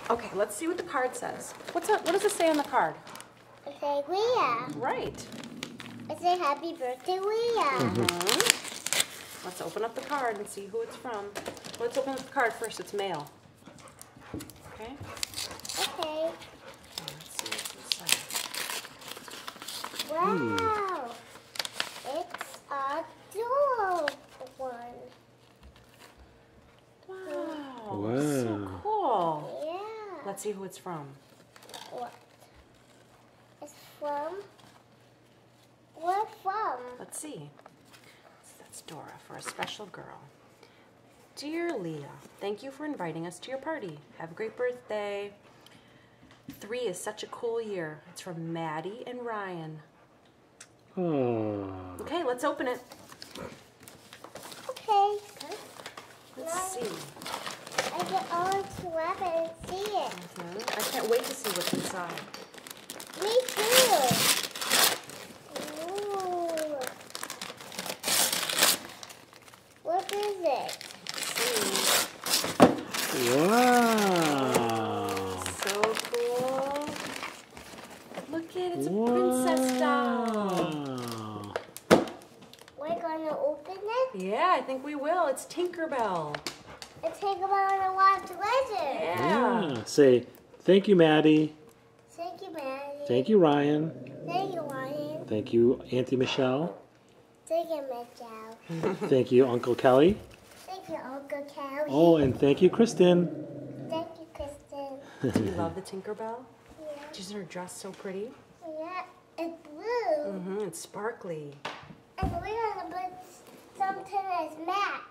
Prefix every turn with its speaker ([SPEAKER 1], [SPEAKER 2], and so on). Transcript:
[SPEAKER 1] Okay, let's see what the card says. What does it say on the card?
[SPEAKER 2] It says Leah.
[SPEAKER 1] Right.
[SPEAKER 2] It says happy birthday, Leah.
[SPEAKER 1] Let's open up the card and see who it's from. Let's open up the card first. It's mail. Okay?
[SPEAKER 2] Okay.
[SPEAKER 1] Let's see what's inside.
[SPEAKER 2] Wow. It's a door one.
[SPEAKER 1] Wow. So cool.
[SPEAKER 2] Yeah.
[SPEAKER 1] Let's see who it's from.
[SPEAKER 2] What? It's from? Where from?
[SPEAKER 1] Let's see. That's Dora for a special girl. Dear Leah, thank you for inviting us to your party. Have a great birthday. 3 is such a cool year. It's from Maddie and Ryan.
[SPEAKER 3] Oh.
[SPEAKER 1] Okay, let's open it.
[SPEAKER 2] Okay.
[SPEAKER 1] Okay. Let's see.
[SPEAKER 2] I can always grab it and see it.
[SPEAKER 1] I can't wait to see what's inside.
[SPEAKER 2] Me too. Ooh. What is it?
[SPEAKER 3] Wow.
[SPEAKER 1] So cool. Look at it, it's a princess doll.
[SPEAKER 3] Wow.
[SPEAKER 2] We're gonna open it
[SPEAKER 1] Yeah, I think we will. It's Tinkerbell.
[SPEAKER 2] and take about a lot of treasure.
[SPEAKER 1] Yeah.
[SPEAKER 3] Say, thank you, Maddie.
[SPEAKER 2] Thank you, Maddie.
[SPEAKER 3] Thank you, Ryan.
[SPEAKER 2] Thank you, Ryan.
[SPEAKER 3] Thank you, Auntie Michelle.
[SPEAKER 2] Thank you, Michelle.
[SPEAKER 3] Thank you, Uncle Kelly.
[SPEAKER 2] Thank you, Uncle Kelly.
[SPEAKER 3] Oh, and thank you, Kristen.
[SPEAKER 2] Thank you, Kristen.
[SPEAKER 1] Do you love the Tinkerbell?
[SPEAKER 2] Yeah.
[SPEAKER 1] Isn't her dress so pretty?
[SPEAKER 2] Yeah. It's blue.
[SPEAKER 1] It's sparkly.
[SPEAKER 2] And we're gonna put something as matte.